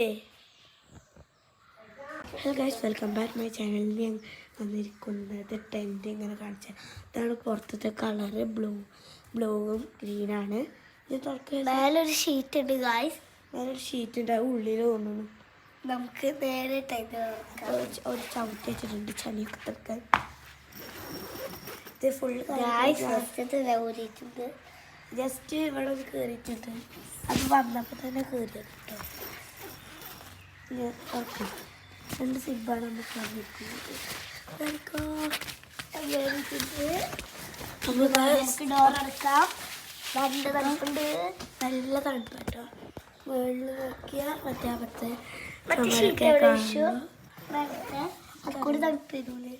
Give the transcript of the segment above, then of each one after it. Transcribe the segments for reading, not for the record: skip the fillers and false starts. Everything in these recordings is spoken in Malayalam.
Hello guys, welcome back my ചാനലിൽ ഞാൻ വന്നിരിക്കുന്നത് ടെൻറ്റ് ഇങ്ങനെ കാണിച്ചാൽ ഇതാണ് പുറത്തത്തെ കളറ് ബ്ലൂവും ഗ്രീനാണ്. ഇത് തുറക്കുക. മേലൊരു ഷീറ്റ് ഉണ്ട് ഗൈസ്. മേലൊരു ഷീറ്റ് ഉണ്ട്, ഉള്ളിൽ തോന്നുന്നു. നമുക്ക് നേരെ ഒരു ചവിട്ടി വെച്ചിട്ടുണ്ട് ചളിയൊക്കെ തക്കാൻ. ഇത് ഫുൾ ജസ്റ്റ് ഇവിടെ ഒന്ന് കയറിയിട്ടുണ്ട്. അത് വന്നപ്പോൾ തന്നെ കയറിയത് കേട്ടോ. ഓക്കെ, 2 സിബാണ് നമുക്ക് വന്നിരിക്കുന്നത്. ഡോർ അടക്കാം. നല്ല തണുപ്പുണ്ട്, നല്ല തണുപ്പ് കേട്ടോ. മുകളിൽ നോക്കിയാൽ മറ്റേ അതുകൂടി തണുപ്പ് തരൂലേ.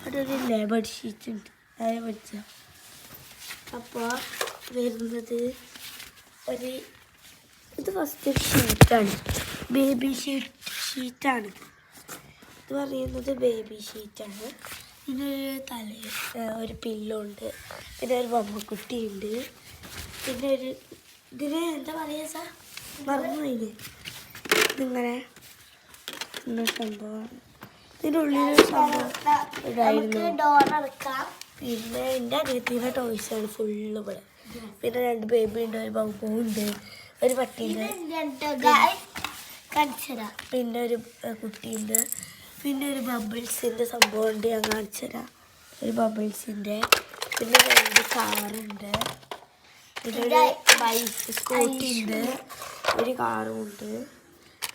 അവിടെ ഒരു ലേബർ ഷീറ്റ് ഉണ്ട്, അതെ പഠിച്ച. അപ്പോൾ വരുന്നത് ഇത് ഫസ്റ്റ് ഷീറ്റാണ്, ബേബി ഷീറ്റാണ്. ഇത് പറയുന്നത് ബേബി ഷീറ്റാണ്. ഇതിനൊരു ഒരു പില്ലുണ്ട്, പിന്നെ ഒരു ബൊമ്മക്കുട്ടിയുണ്ട്, പിന്നെ ഇതിന് എന്താ പറയുക സാർ, മറന്നുപോയില്ലേ. ഇതിങ്ങനെ സംഭവമാണ്. ഇതിനുള്ളിൽ സംഭവം ഇതായിരുന്നു. ഡോർ അടക്കാം. പിന്നെ എൻ്റെ അനിയത്തിൻ്റെ ടോയ്സാണ് ഫുള്ള് ഇവിടെ. പിന്നെ 2 ബേബി ഉണ്ട്, ഒരു ബൗബോ ഉണ്ട്, ഒരു പട്ടിയുണ്ട്, പിന്നെ ഒരു കുട്ടിയുണ്ട്, പിന്നെ ഒരു ബബിൾസിൻ്റെ സംഭവം ഉണ്ട്. ഞാൻ കാണിച്ചു തരാം. ഒരു ബബിൾസിൻ്റെ, പിന്നെ 2 കാറുണ്ട്, പിന്നെ ഒരു ബൈക്ക് സ്കൂട്ടി ഉണ്ട്, ഒരു കാറും ഉണ്ട്,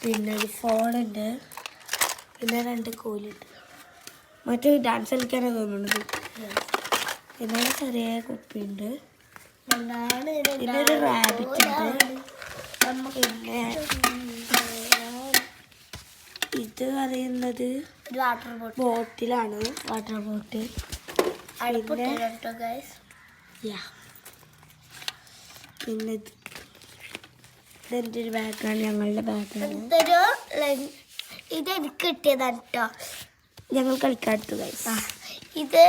പിന്നെ ഒരു ഫോണുണ്ട്, പിന്നെ 2 കോലുണ്ട്. മറ്റേ ഡാൻസ് കളിക്കാനാണ് തോന്നുന്നത്. പിന്നെ ചെറിയ കുപ്പിയുണ്ട്, പിന്നെ ഒരു റാബിറ്റ് ഉണ്ട്. പിന്നെ ഇത് പറയുന്നത് ബോട്ടിലാണ്, വാട്ടർ ബോട്ടിൽ. പിന്നെ ഇതെൻ്റെ ഒരു ബാഗാണ്, ഞങ്ങളുടെ ബാഗാണ്. ഇതെനിക്ക് കിട്ടിയതാണ് കേട്ടോ, ഞങ്ങൾ കളിക്കാടുത്തു ഗൈസ്. ഇത്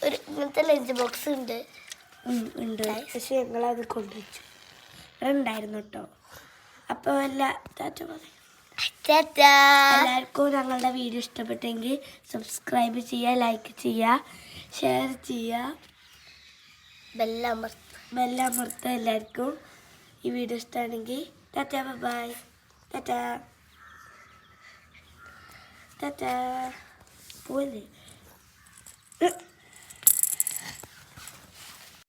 ഒരു ഇങ്ങനത്തെ ലഞ്ച് ബോക്സ് ഉണ്ട്. പക്ഷെ ഞങ്ങളത് കൊണ്ടുവച്ചു. ഇവിടെ ഉണ്ടായിരുന്നു കേട്ടോ. അപ്പോൾ എല്ലാവർക്കും ഞങ്ങളുടെ വീഡിയോ ഇഷ്ടപ്പെട്ടെങ്കിൽ സബ്സ്ക്രൈബ് ചെയ്യുക, ലൈക്ക് ചെയ്യുക, ഷെയർ ചെയ്യുക, ബെല്ലമർത്തുക. എല്ലാവർക്കും ഈ വീഡിയോ ഇഷ്ടമാണെങ്കിൽ ടാറ്റാ, ബൈ, ടാറ്റാ പോലെ.